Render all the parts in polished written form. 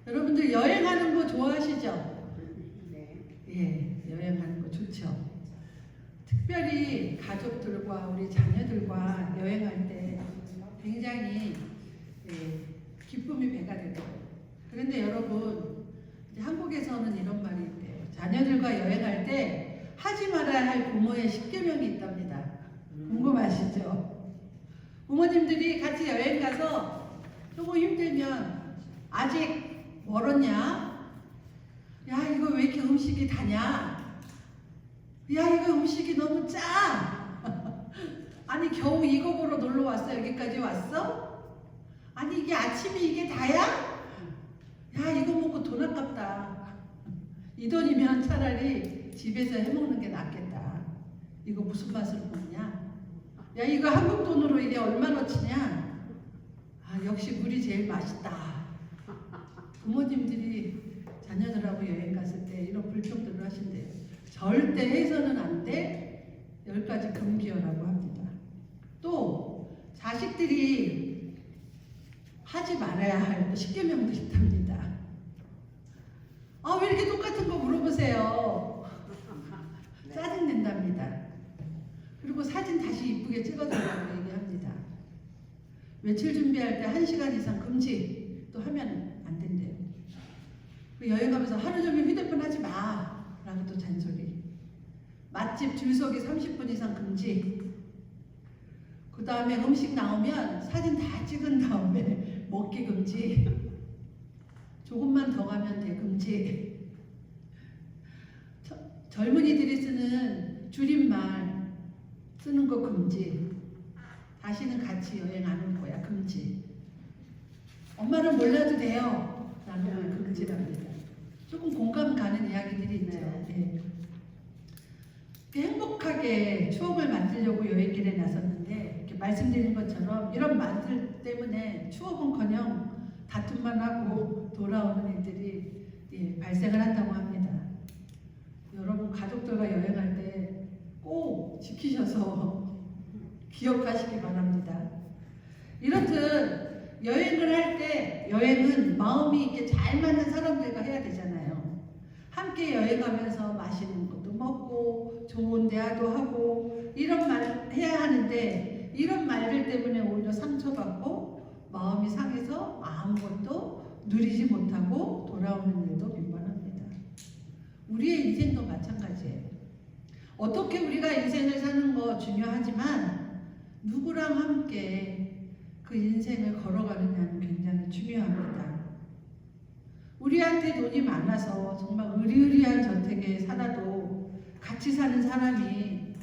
여러분들 여행하는 거 좋아하시죠? 네. 예, 여행하는 거 좋죠. 특별히 가족들과 우리 자녀들과 여행할 때 굉장히 기쁨이 배가 되고. 그런데 여러분, 한국에서는 이런 말이 있대요. 자녀들과 여행할 때 하지 말아야 할 부모의 10계명이 있답니다. 궁금하시죠? 부모님들이 같이 여행 가서 조금 힘들면 아직 멀었냐? 야, 이거 왜 이렇게 음식이 다냐? 야, 이거 음식이 너무 짜! 아니, 겨우 이거 보러 놀러 왔어? 여기까지 왔어? 아니, 이게 아침이 이게 다야? 야, 이거 먹고 돈 아깝다. 이 돈이면 차라리 집에서 해먹는 게 낫겠다. 이거 무슨 맛으로 먹냐? 야, 이거 한국 돈으로 이게 얼마나치냐? 아, 역시 물이 제일 맛있다. 부모님들이 자녀들하고 여행 갔을 때 이런 불평들을 하신대요. 절대 해서는 안 돼. 10가지 금기어라고 합니다. 또 자식들이 하지 말아야 할 10계명도 있답니다. 아, 왜 이렇게 똑같은 거 물어보세요? 짜증낸답니다. 그리고 사진 다시 이쁘게 찍어달라고 얘기합니다. 외출 준비할 때 1시간 이상 금지 또 하면 안 된대요. 여행 가면서 하루 종일 휴대폰 하지 마 라고 또 잔소리. 맛집 줄서기 30분 이상 금지. 그 다음에 음식 나오면 사진 다 찍은 다음에 먹기 금지. 조금만 더 가면 돼 금지. 젊은이들이 쓰는 줄임말 쓰는 거 금지. 다시는 같이 여행 안 올 거야 금지. 엄마는 몰라도 돼요 라는 걸 금지랍니다. 조금 공감 가는 이야기들이 있죠. 네. 행복하게 추억을 만들려고 여행길에 나섰는데 이렇게 말씀드린 것처럼 이런 말들 때문에 추억은커녕 다툼만 하고 돌아오는 일들이 발생을 한다고 합니다. 여러분 가족들과 여행할 때 꼭 지키셔서 기억하시기 바랍니다. 이렇듯 여행을 할 때 여행은 마음이 이렇게 잘 맞는 사람들과 해야 되잖아요. 함께 여행하면서 맛있는 것도 먹고 좋은 대화도 하고 이런 말 해야 하는데 이런 말들 때문에 오히려 상처받고 마음이 상해서 아무것도 누리지 못하고 돌아오는 일도 빈번합니다. 우리의 인생도 마찬가지예요. 어떻게 우리가 인생을 사는 거 중요하지만 누구랑 함께 그 인생을 걸어가느냐는 굉장히 중요합니다. 우리한테 돈이 많아서 정말 의리의리한 저택에 살아도 같이 사는 사람이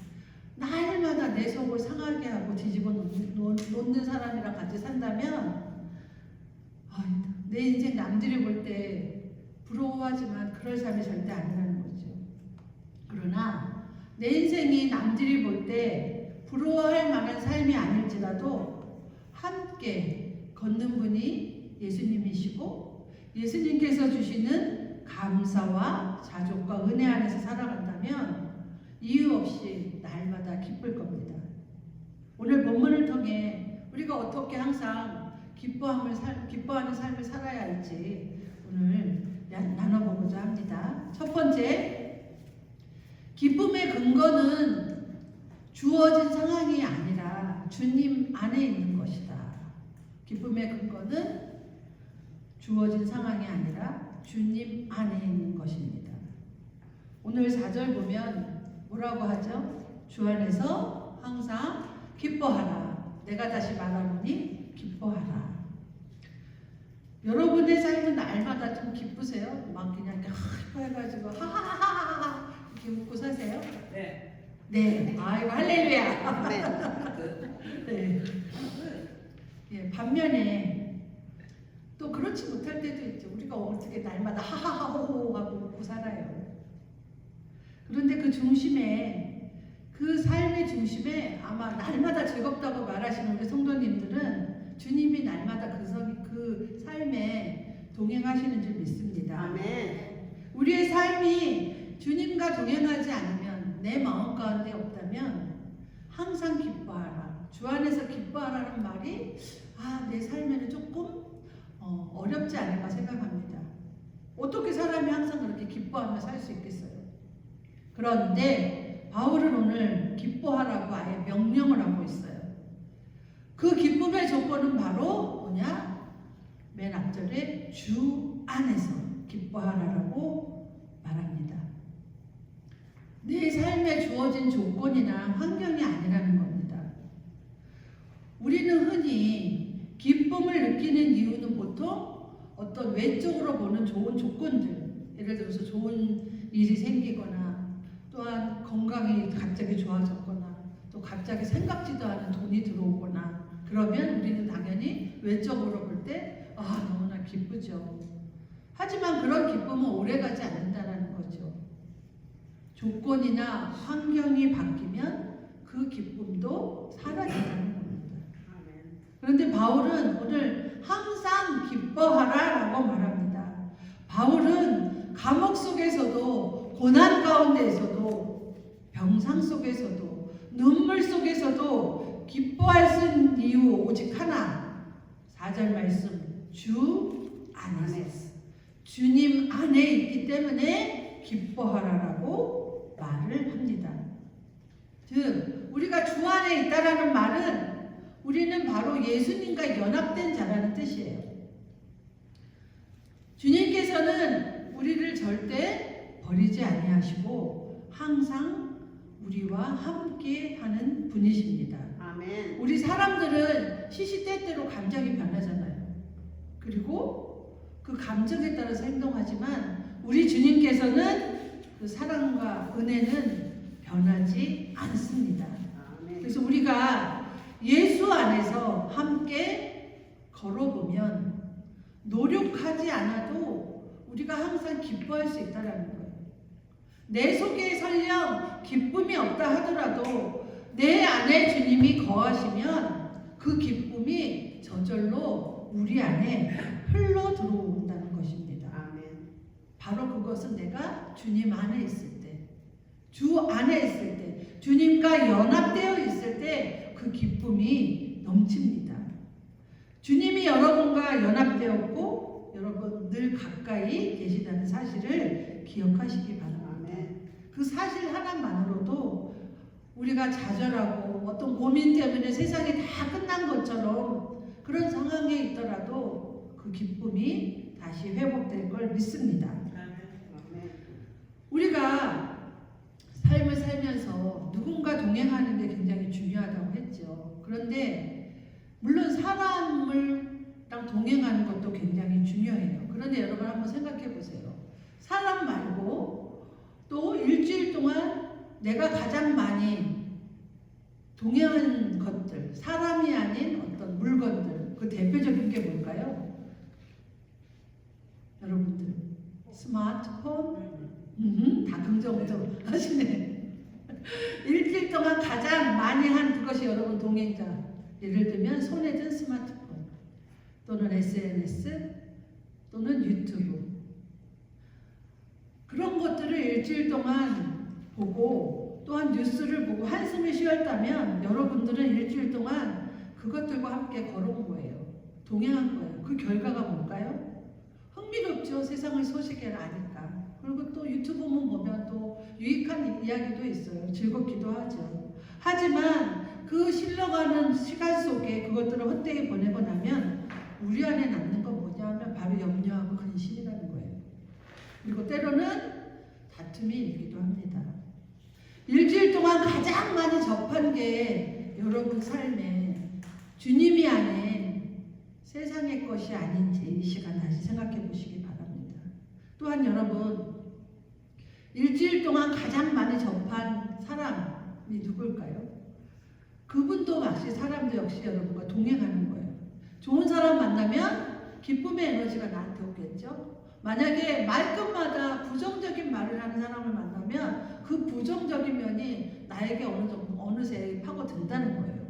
날마다 내 속을 상하게 하고 뒤집어 놓는 사람이랑 같이 산다면 내 인생 남들이 볼 때 부러워하지만 그럴 삶이 절대 아니라는 거죠. 그러나 내 인생이 남들이 볼 때 부러워할 만한 삶이 아닐지라도 함께 걷는 분이 예수님이시고 예수님께서 주시는 감사와 자족과 은혜 안에서 살아간다면 이유 없이 날마다 기쁠 겁니다. 오늘 본문을 통해 우리가 어떻게 항상 기뻐하는 삶을 살아야 할지 오늘 나눠보고자 합니다. 첫 번째, 기쁨의 근거는 주어진 상황이 아니라 주님 안에 있는 것이다. 기쁨의 근거는 주어진 상황이 아니라 주님 안에 있는 것입니다. 오늘 4절 보면 뭐라고 하죠? 주 안에서 항상 기뻐하라. 내가 다시 말하노니 기뻐하라. 여러분의 삶은 날마다 좀 기쁘세요? 막 그냥 이렇게 기뻐해가지고 하하하하 이렇게 웃고 사세요? 네. 네. 아이고 할렐루야. 네. 예, 반면에 또 그렇지 못할 때도 있죠. 우리가 어떻게 날마다 하하하호호 하고 웃고 살아요. 그런데 그 중심에, 그 삶의 중심에 아마 날마다 즐겁다고 말하시는 우리 성도님들은 주님이 날마다 그 삶에 동행하시는 줄 믿습니다. 아멘. 우리의 삶이 주님과 동행하지 않으면, 내 마음 가운데 없다면 항상 기뻐하라. 주 안에서 기뻐하라는 말이 내 삶에는 조금 어렵지 않을까 생각합니다. 어떻게 사람이 항상 그렇게 기뻐하며 살 수 있겠어요? 그런데 바울은 오늘 기뻐하라고 아예 명령을 하고 있어요. 그 기쁨의 조건은 바로 뭐냐? 맨 앞절에 주 안에서 기뻐하라고 말합니다. 내 삶에 주어진 조건이나 환경이 아니라는 겁니다. 우리는 흔히 기쁨을 느끼는 이유는 보통 어떤 외적으로 보는 좋은 조건들, 예를 들어서 좋은 일이 생기거나 또한 건강이 갑자기 좋아졌거나 또 갑자기 생각지도 않은 돈이 들어오거나 그러면 우리는 당연히 외적으로 볼 때 너무나 기쁘죠. 하지만 그런 기쁨은 오래가지 않는다는 거죠. 조건이나 환경이 바뀌면 그 기쁨도 사라진다는 겁니다. 그런데 바울은 오늘 항상 기뻐하라라고 말합니다. 바울은 감옥 속에서도 고난 가운데에서도 병상 속에서도 눈물 속에서도 기뻐할 수 있는 이유 오직 하나. 4절 말씀 주 안에서 주님 안에 있기 때문에 기뻐하라라고 말을 합니다. 즉 우리가 주 안에 있다라는 말은 우리는 바로 예수님과 연합된 자라는 뜻이에요. 주님께서는 우리를 절대 버리지 아니하시고 항상 우리와 함께 하는 분이십니다. 아멘. 우리 사람들은 시시때때로 감정이 변하잖아요. 그리고 그 감정에 따라서 행동하지만 우리 주님께서는 그 사랑과 은혜는 변하지 않습니다. 아멘. 그래서 우리가 예수 안에서 함께 걸어보면 노력하지 않아도 우리가 항상 기뻐할 수 있다는 거예요. 내 속에 설령 기쁨이 없다 하더라도 내 안에 주님이 거하시면 그 기쁨이 저절로 우리 안에 흘러 들어온다는 것입니다. 아멘. 바로 그것은 내가 주님 안에 있을 때, 주 안에 있을 때, 주님과 연합되어 있을 때 그 기쁨이 넘칩니다. 주님이 여러분과 연합되었고 여러분 늘 가까이 계시다는 사실을 기억하시기 바랍니다. 아멘. 그 사실 하나만으로도 우리가 좌절하고 어떤 고민 때문에 세상이 다 끝난 것처럼 그런 상황에 있더라도 그 기쁨이 다시 회복될 걸 믿습니다. 아멘. 우리가 삶을 살면서 누군가 동행하는 게 굉장히 중요하다고 했죠. 그런데 물론 사람이랑 동행하는 것도 굉장히 중요해요. 그런데 여러분 한번 생각해 보세요. 사람 말고 또 일주일 동안 내가 가장 많이 동행한 것들, 사람이 아닌 어떤 물건들, 그 대표적인 게 뭘까요? 여러분들 스마트폰? 다 긍정적 하시네. 일주일 동안 가장 많이 한 그것이 여러분 동행자. 예를 들면 손에 든 스마트폰 또는 SNS 또는 유튜브 그런 것들을 일주일 동안 보고 또한 뉴스를 보고 한숨을 쉬었다면 여러분들은 일주일 동안 그것들과 함께 걸어온 거예요. 동행한 거예요. 그 결과가 뭘까요? 흥미롭죠. 세상의 소식을 아니까. 그리고 또 유튜브만 보면 또 유익한 이야기도 있어요. 즐겁기도 하죠. 하지만 그 실려가는 시간 속에 그것들을 헛되이 보내고 나면 우리 안에 남는 건 뭐냐면 바로 염려하고 근심이라는 거예요. 그리고 때로는 다툼이 있기도 합니다. 일주일 동안 가장 많이 접한 게 여러분 삶에 주님이 아닌 세상의 것이 아닌지 이 시간 다시 생각해 보시기 바랍니다. 또한 여러분 일주일 동안 가장 많이 접한 사람이 누굴까요? 그분도 역시 사람도 역시 여러분과 동행하는 거예요. 좋은 사람 만나면 기쁨의 에너지가 나한테 오겠죠? 만약에 말끝마다 부정적인 말을 하는 사람을 만나면 그 부정적인 면이 나에게 어느새 파고든다는 거예요.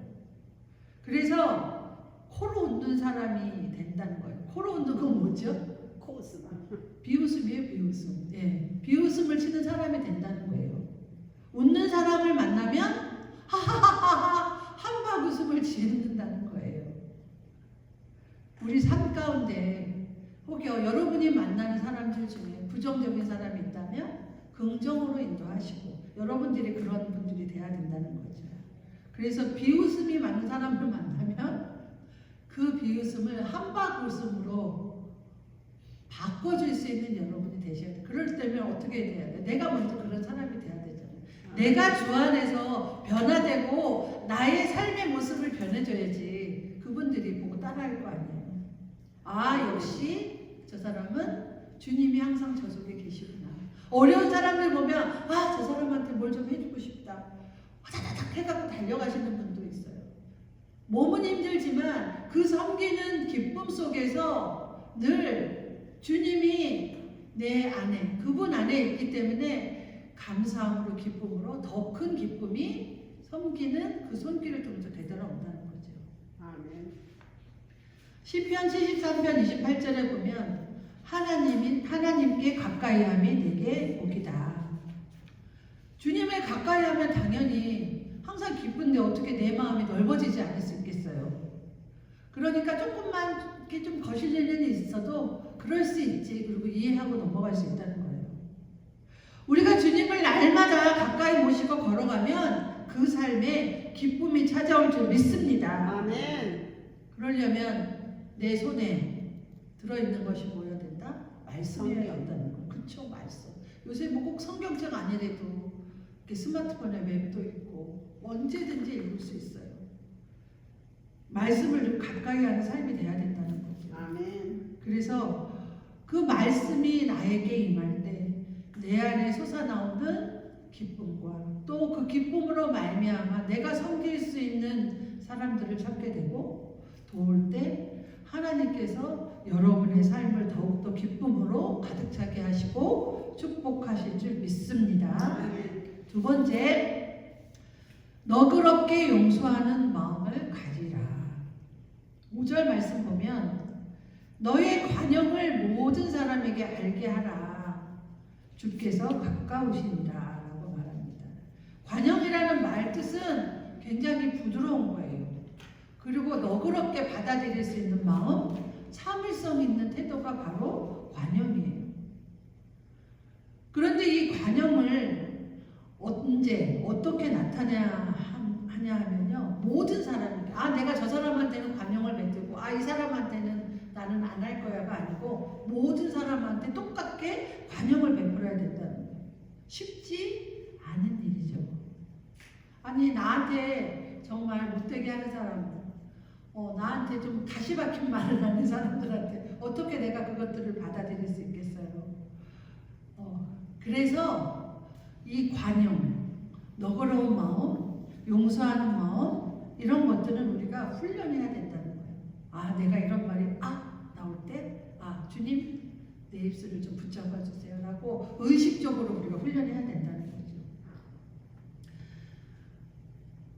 그래서 코로 웃는 사람이 된다는 거예요. 코로 웃는 건 뭐죠? 코스다. 비웃음이에요, 비웃음. 예, 비웃음을 치는 사람이 된다는 거예요. 웃는 사람을 만나면 하하하하 한박 웃음을 짓는다는 거예요. 우리 삶 가운데 혹여 여러분이 만나는 사람들 중에 부정적인 사람이 있다면 긍정으로 인도하시고 여러분들이 그런 분들이 돼야 된다는 거죠. 그래서 비웃음이 많은 사람을 만나면 그 비웃음을 한박 웃음으로 바꿔줄 수 있는 여러분이 되셔야 돼요. 그럴 때면 어떻게 돼야 돼? 내가 먼저 그런 사람이 돼야 되잖아요. 내가 주 안에서 변화되고 나의 삶의 모습을 변해줘야지 그분들이 보고 따라할 거 아니에요. 아, 역시 저 사람은 주님이 항상 저 속에 계시구나. 어려운 사람들 보면 아, 저 사람한테 뭘 좀 해주고 싶다. 화다닥 해갖고 달려가시는 분도 있어요. 몸은 힘들지만 그 섬기는 기쁨 속에서 늘 주님이 내 안에, 그분 안에 있기 때문에 감사함으로 기쁨으로 더 큰 기쁨이 섬기는 그 손길을 통해서 되돌아온다는 거죠. 아멘. 시편 73편 28절에 보면 하나님께 가까이함이 내게 복이다. 주님을 가까이하면 당연히 항상 기쁜데 어떻게 내 마음이 넓어지지 않을 수 있겠어요. 그러니까 조금만 이렇게 좀 거실릴 일이 있어도 그럴 수 있지. 그리고 이해하고 넘어갈 수 있다는 거예요. 우리가 주님을 날마다 가까이 모시고 걸어가면 그 삶에 기쁨이 찾아올 줄 믿습니다. 아멘. 그러려면 내 손에 들어있는 것이 뭐여야 된다? 말씀이어야 된다는 거. 그쵸, 말씀. 요새 뭐 꼭 성경책 아니래도 이렇게 스마트폰에 웹도 있고 언제든지 읽을 수 있어요. 말씀을 가까이 하는 삶이 돼야 된다는 거죠. 아멘. 그래서 그 말씀이 나에게 임할 때 내 안에 솟아나오는 기쁨과 또 그 기쁨으로 말미암아 내가 섬길 수 있는 사람들을 찾게 되고 도울 때 하나님께서 여러분의 삶을 더욱더 기쁨으로 가득 차게 하시고 축복하실 줄 믿습니다. 아멘. 두 번째, 너그럽게 용서하는 마음을 가지라. 5절 말씀 보면 너의 관용을 모든 사람에게 알게 하라. 주께서 가까우신다 라고 말합니다. 관용이라는 말 뜻은 굉장히 부드러운 거예요. 그리고 너그럽게 받아들일 수 있는 마음, 참을성 있는 태도가 바로 관용이에요. 그런데 이 관용을 언제 어떻게 나타내야 하냐 하면요, 모든 사람에게 내가 저 사람한테는 관용을 베풀고 이 사람한테는 나는 안 할 거야가 아니고 모든 사람한테 똑같게 관용을 베풀어야 된다는 거예요. 쉽지 않은 일이죠. 아니 나한테 정말 못되게 하는 사람, 나한테 좀 가시 박힌 말을 하는 사람들한테 어떻게 내가 그것들을 받아들일 수 있겠어요. 그래서 이 관용, 너그러운 마음, 용서하는 마음 이런 것들은 우리가 훈련해야 된다는 거예요. 내가 이런 말이 나올 때 주님 내 입술을 좀 붙잡아 주세요 라고 의식적으로 우리가 훈련해야 된다는 거죠.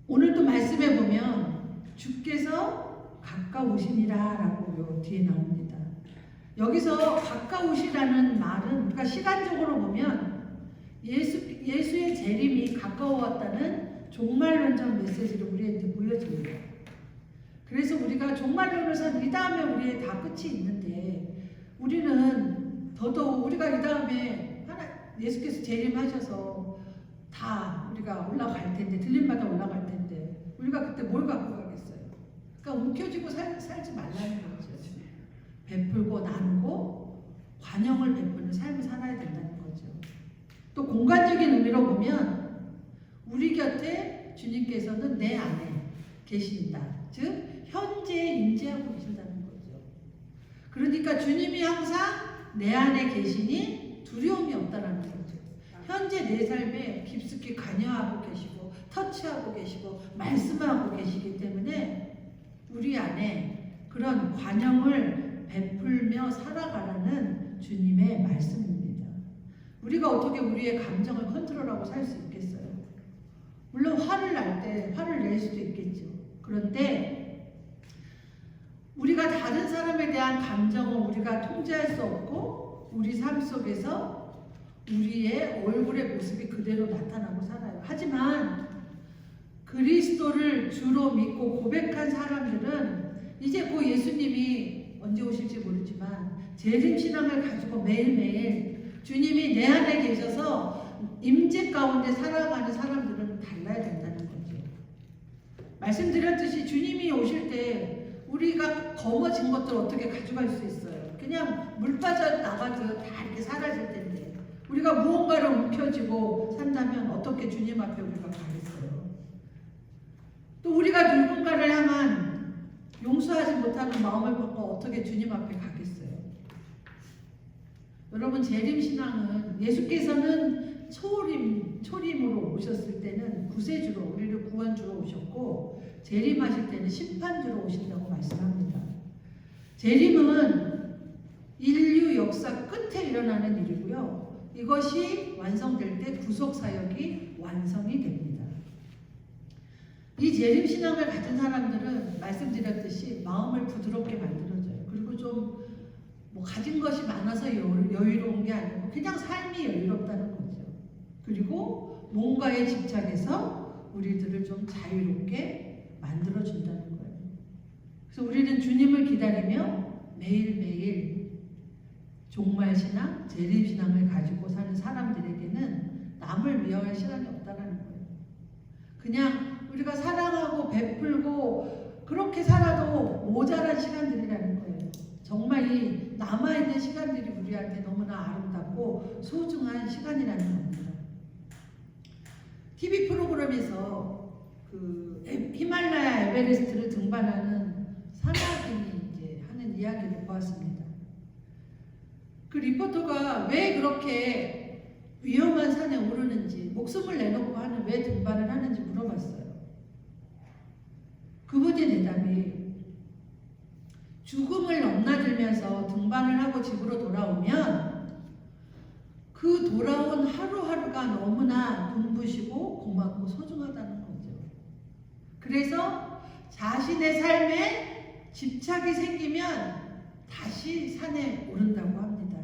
오늘 또 말씀해 보면 주께서 가까우시니라 라고 요 뒤에 나옵니다. 여기서 가까우시라는 말은 우리가 시간적으로 보면 예수의 재림이 가까워왔다는 종말론적 메시지를 우리한테 보여줍니다. 그래서 우리가 종말론에서 이 다음에 우리의 다 끝이 있는데 우리는 더더욱 우리가 이 다음에 예수께서 재림하셔서 다 우리가 올라갈 텐데 들림받아 올라갈 텐데 우리가 그때 뭘 갖고 가겠어요? 그러니까 움켜쥐고 살지 말라는 거죠. 베풀고 나누고 관용을 베푸는 삶을 살아야 된다는 거죠. 또 공간적인 의미로 보면 우리 곁에 주님께서는 내 안에 계신다. 즉 현재 임재하고 계신다는 거죠. 그러니까 주님이 항상 내 안에 계시니 두려움이 없다는 거죠. 현재 내 삶에 깊숙이 관여하고 계시고 터치하고 계시고 말씀하고 계시기 때문에 우리 안에 그런 관용을 베풀며 살아가라는 주님의 말씀입니다. 우리가 어떻게 우리의 감정을 컨트롤하고 살 수 있겠어요? 물론 화를 날 때 화를 낼 수도 있겠죠. 그런데 우리가 다른 사람에 대한 감정은 우리가 통제할 수 없고 우리 삶 속에서 우리의 얼굴의 모습이 그대로 나타나고 살아요. 하지만 그리스도를 주로 믿고 고백한 사람들은 이제 그 예수님이 언제 오실지 모르지만 재림 신앙을 가지고 매일매일 주님이 내 안에 계셔서 임재 가운데 살아가는 사람들은 달라야 된다는 거죠. 말씀드렸듯이 주님이 오실 때 우리가 거머쥔 것들 어떻게 가져갈 수 있어요? 그냥 물 빠져 나가도 다 이렇게 사라질 텐데 우리가 무언가를 움켜쥐고 산다면 어떻게 주님 앞에 우리가 가겠어요? 또 우리가 누군가를 향한 용서하지 못하는 마음을 갖고 어떻게 주님 앞에 가겠어요? 여러분, 재림신앙은 예수께서는 초림으로 오셨을 때는 구세주로 우리를 구원주로 오셨고 재림하실 때는 심판주로 오신다고 말씀합니다. 재림은 인류 역사 끝에 일어나는 일이고요. 이것이 완성될 때 구속사역이 완성이 됩니다. 이 재림신앙을 가진 사람들은 말씀드렸듯이 마음을 부드럽게 만들어줘요. 그리고 좀 가진 것이 많아서 여유로운 게 아니고 그냥 삶이 여유롭다는 거죠. 그리고 뭔가에 집착해서 우리들을 좀 자유롭게 만들어준다는 거예요. 그래서 우리는 주님을 기다리며 매일매일 종말신앙, 재림신앙을 가지고 사는 사람들에게는 남을 미워할 시간이 없다는 거예요. 그냥 우리가 사랑하고 베풀고 그렇게 살아도 모자란 시간들이라는 거예요. 정말 이 남아있는 시간들이 우리한테 너무나 아름답고 소중한 시간이라는 겁니다. TV 프로그램에서 그 히말라야 에베레스트를 등반하는 산악인이 이제 하는 이야기를 보았습니다. 그 리포터가 왜 그렇게 위험한 산에 오르는지, 목숨을 내놓고 왜 등반을 하는지 물어봤어요. 그분의 대답이 죽음을 넘나들면서 등반을 하고 집으로 돌아오면 그 돌아온 하루하루가 너무나 눈부시고 고맙고 소중하다는 거죠. 그래서 자신의 삶에 집착이 생기면 다시 산에 오른다고 합니다.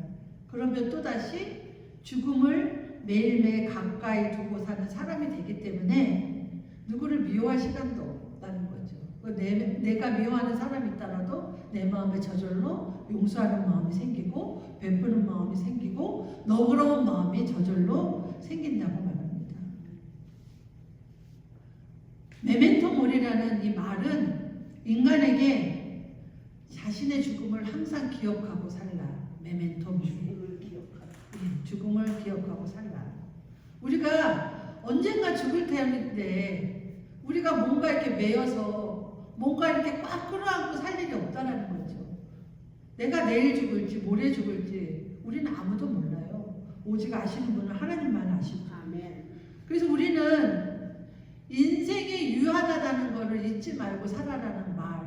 그러면 또다시 죽음을 매일매일 가까이 두고 사는 사람이 되기 때문에 누구를 미워할 시간도 없다는 거죠. 내가 미워하는 사람이 있더라도 내 마음에 저절로 용서하는 마음이 생기고 베푸는 마음이 생기고 너그러운 마음이 저절로 생긴다고 말합니다. 메멘토 모리라는 이 말은 인간에게 자신의 죽음을 항상 기억하고 살라. 메멘토 모리. 죽음을 기억하고 살라. 우리가 언젠가 죽을 텐데 우리가 뭔가 이렇게 매여서 뭔가 이렇게 꽉 끌어안고 살 일이 없다는 거죠. 내가 내일 죽을지 모레 죽을지 우리는 아무도 몰라요. 오직 아시는 분은 하나님만 아시고. 아멘. 그래서 우리는 인생이 유한하다는 것을 잊지 말고 살아라는 말,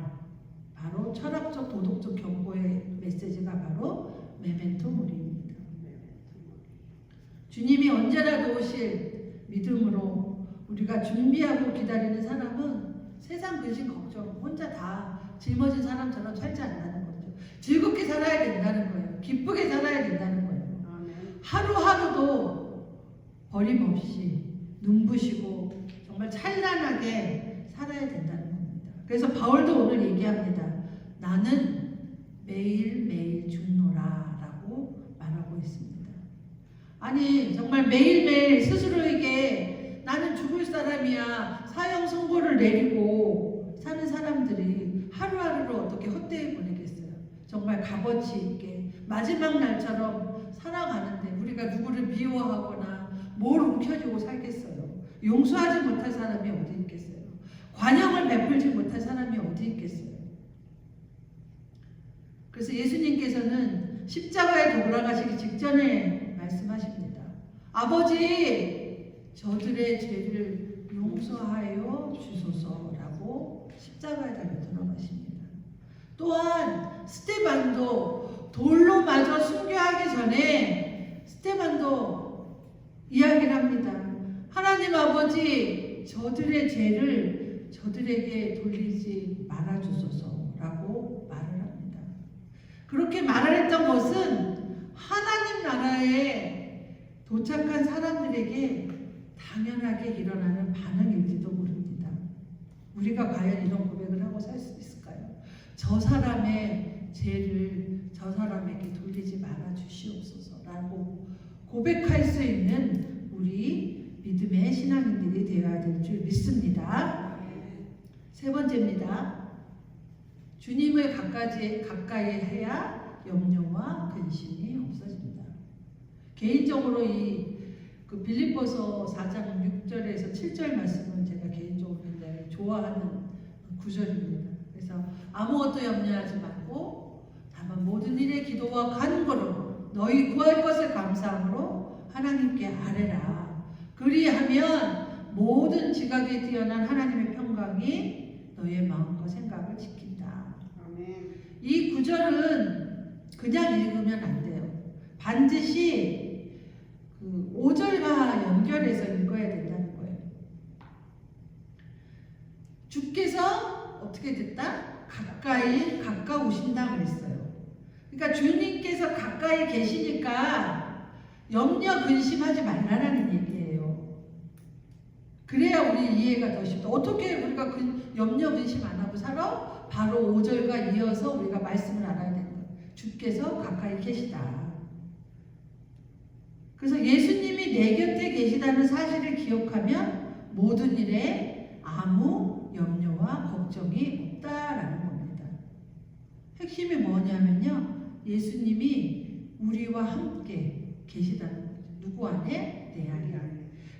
바로 철학적 도덕적 경고의 메시지가 바로 메멘토 모리입니다. 주님이 언제라도 오실 믿음으로 우리가 준비하고 기다리는 사람은 세상 근심 걱정 혼자 다 짊어진 사람처럼 살지 않는다는 거죠. 즐겁게 살아야 된다는 거예요. 기쁘게 살아야 된다는 거예요. 아멘. 하루하루도 버림없이 눈부시고 정말 찬란하게 살아야 된다는 겁니다. 그래서 바울도 오늘 얘기합니다. 나는 매일매일 죽노라 라고 말하고 있습니다. 아니 정말 매일매일 스스로에게 나는 죽을 사람이야 사형 선고를 내리고 사는 사람들이 하루하루를 어떻게 헛되이 보내겠어요. 정말 값어치 있게 마지막 날처럼 살아가는데 우리가 누구를 미워하거나 뭘 움켜쥐고 살겠어요. 용서하지 못할 사람이 어디 있겠어요. 관용을 베풀지 못할 사람이 어디 있겠어요. 그래서 예수님께서는 십자가에 돌아가시기 직전에 말씀하십니다. 아버지 저들의 죄를 용서하여 주소서라고 십자가에 달려 돌아가십니다. 또한 스데반도 돌로 맞아 순교하기 전에 스데반도 이야기를 합니다. 하나님 아버지 저들의 죄를 저들에게 돌리지 말아주소서라고 말을 합니다. 그렇게 말을 했던 것은 하나님 나라에 도착한 사람들에게 당연하게 일어나는 반응일지도 모릅니다. 우리가 과연 이런 고백을 하고 살 수 있을까요? 저 사람의 죄를 사람에게 돌리지 말아 주시옵소서라고 고백할 수 있는 우리 믿음의 신앙인들이 되어야 될 줄 믿습니다. 세 번째입니다. 주님을 가까이 해야 염려와 근심이 없어진다. 개인적으로 그 빌립보서 4장 6절에서 7절 말씀은 제가 개인적으로 굉장히 좋아하는 구절입니다. 그래서 아무것도 염려하지 말고 다만 모든 일에 기도와 간구로 너희 구할 것을 감사함으로 하나님께 아뢰라. 그리하면 모든 지각에 뛰어난 하나님의 평강이 너의 마음과 생각을 지킨다. 아멘. 이 구절은 그냥 읽으면 안 돼요. 반드시 그 5절과 연결해서 읽어야 된다는 거예요. 주께서 어떻게 됐다? 가까우신다 그랬어요. 그러니까 주님께서 가까이 계시니까 염려 근심하지 말라는 얘기예요. 그래야 우리 이해가 더 쉽다. 어떻게 우리가 염려 근심 안 하고 살아? 바로 5절과 이어서 우리가 말씀을 알아야 되는 거예요. 주께서 가까이 계시다. 그래서 예수님이 내 곁에 계시다는 사실을 기억하면 모든 일에 아무 염려와 걱정이 없다라는 겁니다. 핵심이 뭐냐면요. 예수님이 우리와 함께 계시다는 거죠. 누구 안에? 내 안에.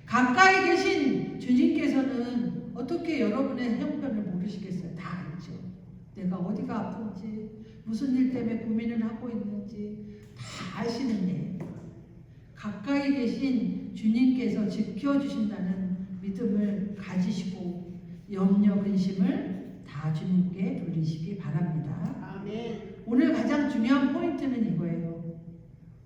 가까이 계신 주님께서는 어떻게 여러분의 형편을 모르시겠어요? 다 알죠. 내가 어디가 아픈지, 무슨 일 때문에 고민을 하고 있는지 다 아시는데 가까이 계신 주님께서 지켜주신다는 믿음을 가지시고 염려 근심을 다 주님께 돌리시기 바랍니다. 아멘. 오늘 가장 중요한 포인트는 이거예요.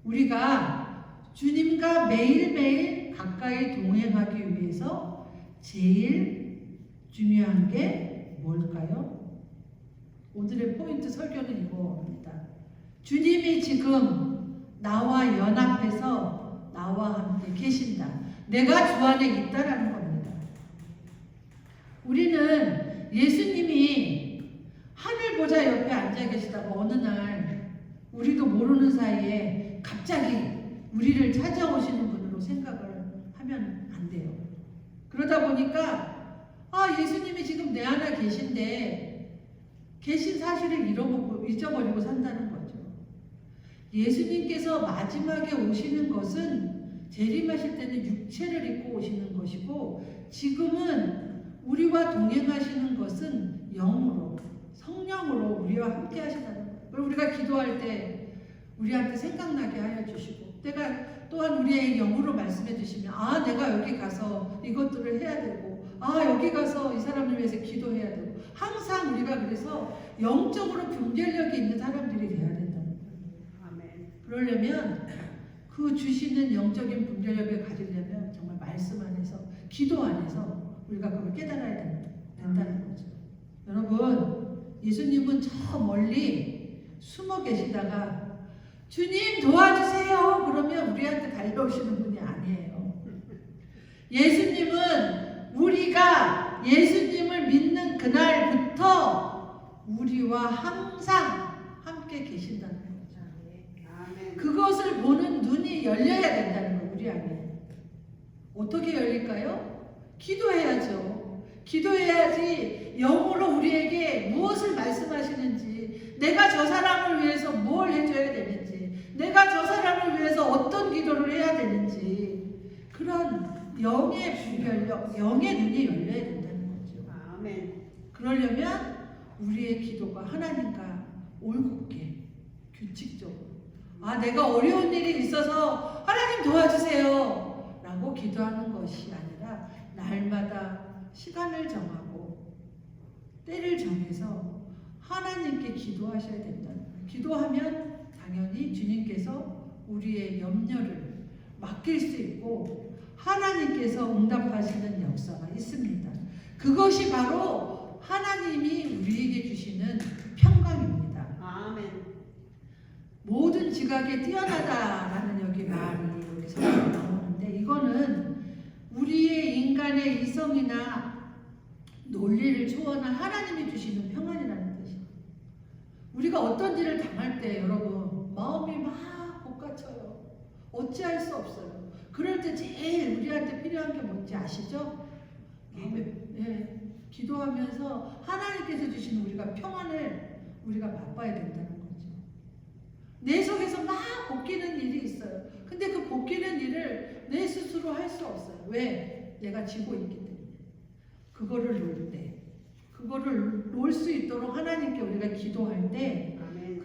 우리가 주님과 매일매일 가까이 동행하기 위해서 제일 중요한 게 뭘까요? 오늘의 포인트 설교는 이거입니다. 주님이 지금 나와 연합해서 나와 함께 계신다. 내가 주 안에 있다라는 겁니다. 우리는 예수님이 하늘 보좌 옆에 앉아 계시다가 어느 날 우리도 모르는 사이에 갑자기 우리를 찾아오시는 분으로 생각을 하면 안 돼요. 그러다 보니까 예수님이 지금 내 안에 계신데 계신 사실을 잊어버리고 산다는 거죠. 예수님께서 마지막에 오시는 것은 재림하실 때는 육체를 입고 오시는 것이고 지금은 우리와 동행하시는 것은 영으로 성령으로 우리와 함께 하시다는 거예요. 그리고 우리가 기도할 때 우리한테 생각나게 하여 주시고 때가 또한 우리의 영으로 말씀해 주시면 내가 여기 가서 이것들을 해야 되고 여기 가서 이 사람을 위해서 기도해야 되고 항상 우리가 그래서 영적으로 분별력이 있는 사람들이 돼야 된다는 거예요. 아멘. 그러려면 그 주시는 영적인 분별력을 가지려면 정말 말씀 안에서 기도 안에서 우리가 그걸 깨달아야 된다는 거죠. 여러분 예수님은 저 멀리 숨어 계시다가 주님 도와주세요 그러면 우리한테 달려오시는 분이 아니에요. 예수님은 우리가 예수님을 믿는 그날부터 우리와 항상 함께 계신다는 거죠. 아멘. 그것을 보는 눈이 열려야 된다는 거예요. 우리 안에. 어떻게 열릴까요? 기도해야죠. 기도해야지 영으로 우리에게 무엇을 말씀하시는지, 내가 저 사람을 위해서 뭘 해줘야 되는지, 내가 저 사람을 위해서 어떤 기도를 해야 되는지, 그런 영의 분별력, 영의 눈이 열려야 된다는 거죠. 아멘. 그러려면 우리의 기도가 하나님과 올곧게 규칙적으로 내가 어려운 일이 있어서 하나님 도와주세요 라고 기도하는 것이 아니라 날마다 시간을 정하고 때를 정해서 하나님께 기도하셔야 된다는 거예요. 기도하면 당연히 주님께서 우리의 염려를 맡길 수 있고 하나님께서 응답하시는 역사가 있습니다. 그것이 바로 하나님이 우리에게 주시는 평강입니다. 아멘. 모든 지각에 뛰어나다라는 여기 말이 여기서 나오는데 이거는 우리의 인간의 이성이나 논리를 초월한 하나님이 주시는 평안이라는 뜻이에요. 우리가 어떤 일을 당할 때 여러분 마음이 막 볶아쳐요. 어찌할 수 없어요. 그럴 때 제일 우리한테 필요한 게 뭔지 아시죠? 예, 기도하면서 하나님께서 주신 우리가 평안을 우리가 맛봐야 된다는 거죠. 내 속에서 막 볶이는 일이 있어요. 근데 그 볶이는 일을 내 스스로 할 수 없어요. 왜? 내가 지고 있기 때문에. 그거를 놓을 때, 그거를 놓을 수 있도록 하나님께 우리가 기도할 때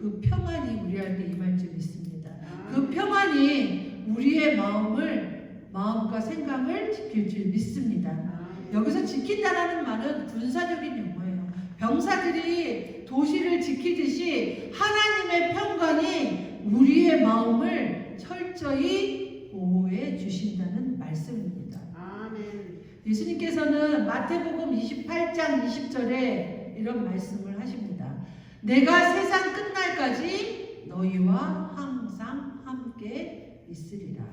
그 평안이 우리한테 임할 줄 믿습니다. 그 평안이 우리의 마음과 생각을 지킬 줄 믿습니다. 여기서 지킨다라는 말은 군사적인 용어예요. 병사들이 도시를 지키듯이 하나님의 평강이 우리의 마음을 철저히 보호해 주신다는 말씀입니다. 예수님께서는 마태복음 28장 20절에 이런 말씀을 하십니다. 내가 세상 끝날까지 너희와 항상 함께 있으리라.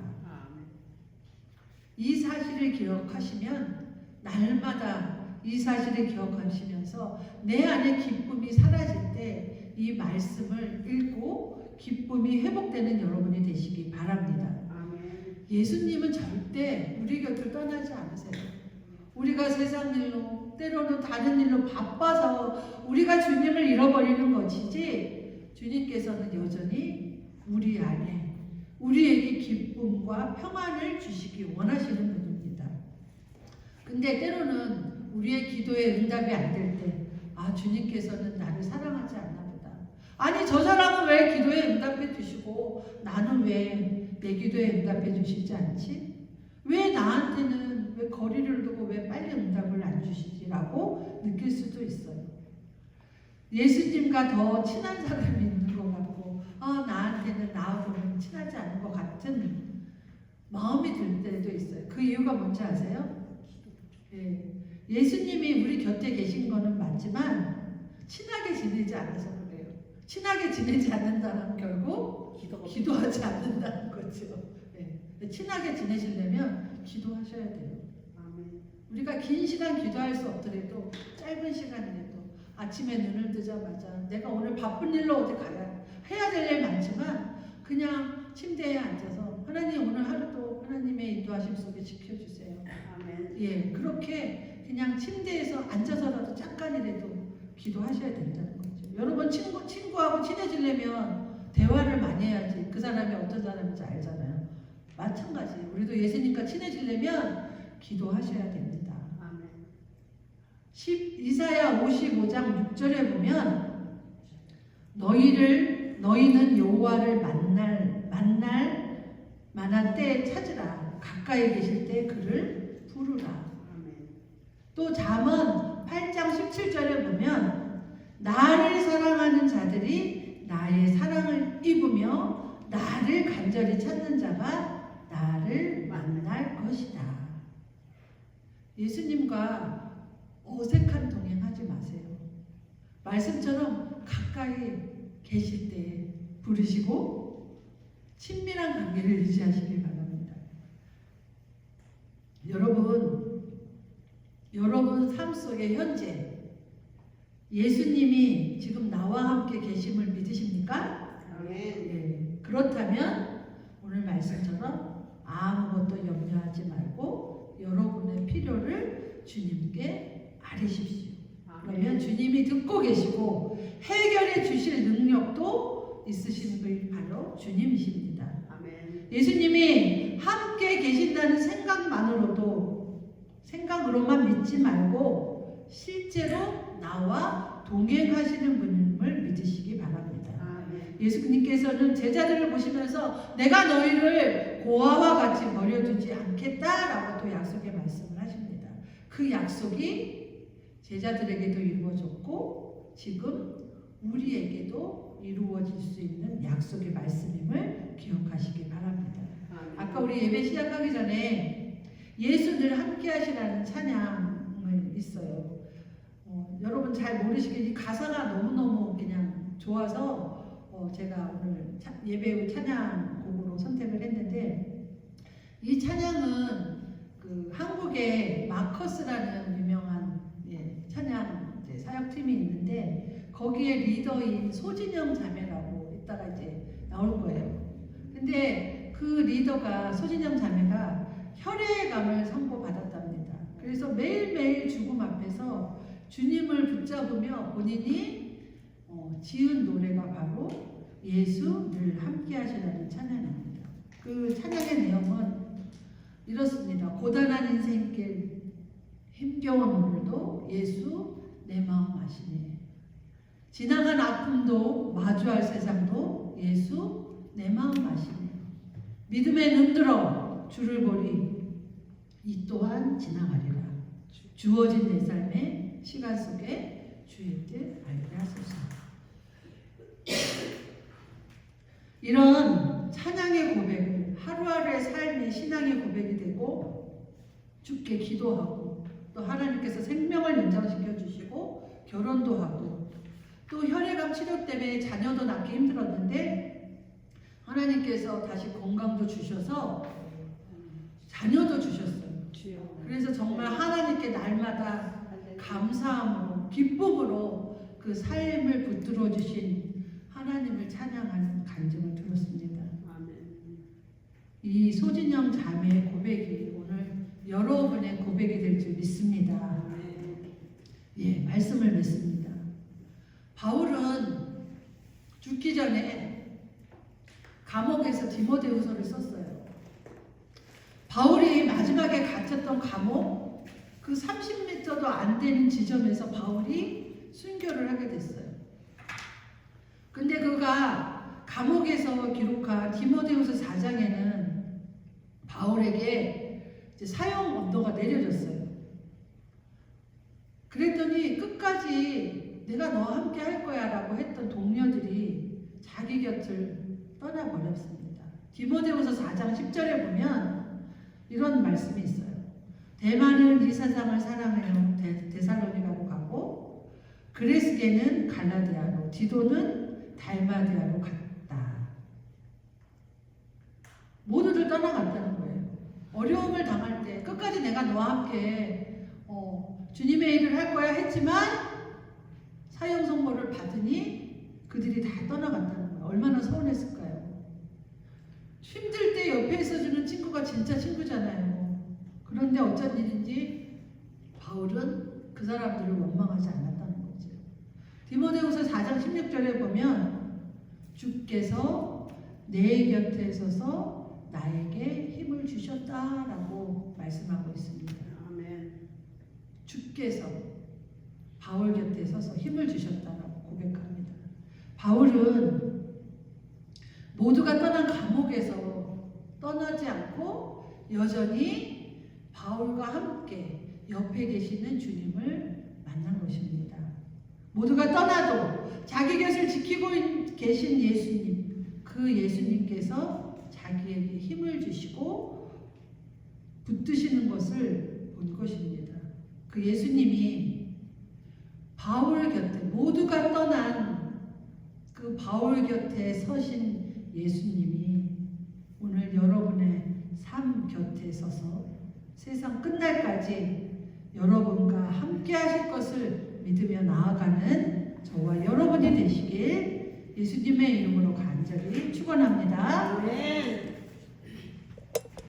이 사실을 기억하시면 날마다 이 사실을 기억하시면서 내 안에 기쁨이 사라질 때 이 말씀을 읽고 기쁨이 회복되는 여러분이 되시기 바랍니다. 예수님은 절대 우리 곁을 떠나지 않으세요. 우리가 세상 일로 때로는 다른 일로 바빠서 우리가 주님을 잃어버리는 것이지 주님께서는 여전히 우리 안에 우리에게 기쁨과 평안을 주시기 원하시는 분입니다. 근데 때로는 우리의 기도에 응답이 안 될 때 주님께서는 나를 사랑하지 않나 보다. 아니 저 사람은 왜 기도에 응답해 주시고 나는 왜 내 기도에 응답해 주시지 않지? 왜 나한테는 왜 거리를 두고 왜 빨리 응답을 안 주시지라고 느낄 수도 있어요. 예수님과 더 친한 사람이 있는 것 같고 나한테는 나하고는 친하지 않은 것 같은 마음이 들 때도 있어요. 그 이유가 뭔지 아세요? 예수님이 우리 곁에 계신 거는 맞지만 친하게 지내지 않아서 그래요. 친하게 지내지 않는다면 결국 기도하지 않는다는 거죠. 친하게 지내시려면 기도하셔야 돼요. 우리가 긴 시간 기도할 수 없더라도 짧은 시간이라도 아침에 눈을 뜨자마자 내가 오늘 바쁜 일로 어디 가야 해야 될 일 많지만 그냥 침대에 앉아서 하나님 오늘 하루도 하나님의 인도하심 속에 지켜주세요. 그렇게 그냥 침대에서 앉아서라도 잠깐이라도 기도하셔야 된다는 거죠. 여러분 친구하고 친해지려면 대화를 많이 해야지 그 사람이 어떤 사람인지 알잖아요. 마찬가지 우리도 예수님과 친해지려면 기도하셔야 됩니다. 이사야 55장 6절에 보면 너희는 여호와를 만날 때 찾으라. 가까이 계실 때 그를 부르라. 또 잠언 8장 17절에 보면 나를 사랑하는 자들이 나의 사랑을 입으며 나를 간절히 찾는 자가 나를 만날 것이다. 예수님과 어색한 동행하지 마세요. 말씀처럼 가까이 계실 때 부르시고 친밀한 관계를 유지하시길 바랍니다. 여러분 삶 속에 현재 예수님이 지금 나와 함께 계심을 믿으십니까? 그렇다면 오늘 말씀처럼 아무것도 염려하지 말고 여러분의 필요를 주님께 아뢰십시오. 그러면 주님이 듣고 계시고 해결해 주실 능력도 있으신 분이 바로 주님이십니다. 예수님이 함께 계신다는 생각으로만 믿지 말고 실제로 나와 동행하시는 분임을 믿으시기 바랍니다. 예수님께서는 제자들을 보시면서 내가 너희를 고아와 같이 버려두지 않겠다라고 또 약속의 말씀을 하십니다. 그 약속이 제자들에게도 이루어졌고 지금 우리에게도 이루어질 수 있는 약속의 말씀임을 기억하시기 바랍니다. 아까 우리 예배 시작하기 전에 예수 늘 함께 하시라는 찬양을 있어요. 여러분 잘 모르시겠지 가사가 너무너무 그냥 좋아서 제가 오늘 예배 후 찬양곡으로 선택을 했는데 이 찬양은 그 한국의 마커스라는 유명한 찬양 사역팀이 있는데 거기에 리더인 소진영 자매라고 이따가 이제 나올 근데 그 리더가 소진영 자매가 혈액암을 선고받았답니다. 그래서 매일매일 죽음 앞에서 주님을 붙잡으며 본인이 지은 노래가 바로 예수 늘 함께 하시라는 찬양입니다. 그 찬양의 내용은 이렇습니다. 고단한 인생길 힘겨운 오늘도 예수 내 마음 아시네. 지나간 아픔도 마주할 세상도 예수 내 마음 아시네. 믿음에 눈들어 주를 보리 이 또한 지나가리라. 주어진 내 삶의 시간 속에 주의 뜻 알게 하소서. 이런 찬양의 고백을 하루하루의 삶의 신앙의 고백이 되고 주께 기도하고 또 하나님께서 생명을 연장시켜 주시고 결혼도 하고 또 혈액암 치료 때문에 자녀도 낳기 힘들었는데 하나님께서 다시 건강도 주셔서 자녀도 주셨어요. 그래서 정말 하나님께 날마다 감사함으로 기쁨으로 그 삶을 붙들어 주신 하나님을 찬양하는 간증을 들었습니다. 이 소진영 자매의 고백이 오늘 여러분의 고백이 될 줄 믿습니다. 예, 말씀을 맺습니다. 바울은 죽기 전에 감옥에서 디모데후서를 썼어요. 바울이 마지막에 갇혔던 감옥 그 30m도 안 되는 지점에서 바울이 순교를 하게 됐어요. 근데 그가 감옥에서 기록한 디모데후서 4장에는 바울에게 이제 사형 언도가 내려졌어요. 그랬더니 끝까지 내가 너와 함께 할 거야 라고 했던 동료들이 자기 곁을 떠나버렸습니다. 디모데후서 4장 10절에 보면 이런 말씀이 있어요. 대만은 이 세상을 사랑하여 데살로니가로 가고 그레스게는 갈라디아로 디도는 달마디아로 갔다. 모두들 떠나갔다는 거예요. 어려움을 당할 때 끝까지 내가 너와 함께 주님의 일을 할 거야 했지만 사형 선고를 받으니 그들이 다 떠나갔다는 거예요. 얼마나 서운했을까요? 힘들 때 옆에 있어주는 친구가 진짜 친구잖아요. 그런데 어쩐 일인지 바울은 그 사람들을 원망하지 않았다는 거죠. 디모데후서 4장 16절에 보면 주께서 내 곁에 서서 나에게 힘을 주셨다라고 말씀하고 있습니다. 아멘. 주께서 바울 곁에 서서 힘을 주셨다라고 고백합니다. 바울은 모두가 떠난 감옥에서 떠나지 않고 여전히 바울과 함께 옆에 계시는 주님을 만난 것입니다. 모두가 떠나도 자기 곁을 지키고 계신 예수님, 그 예수님께서 자기에게 힘을 주시고 붙드시는 것을 본 것입니다. 그 예수님이 바울 곁에 모두가 떠난 그 바울 곁에 서신 예수님이 오늘 여러분의 삶 곁에 서서 세상 끝날까지 여러분과 함께 하실 것을 믿으며 나아가는 저와 여러분이 되시길 예수님의 이름으로 간절히 축원합니다. 아멘.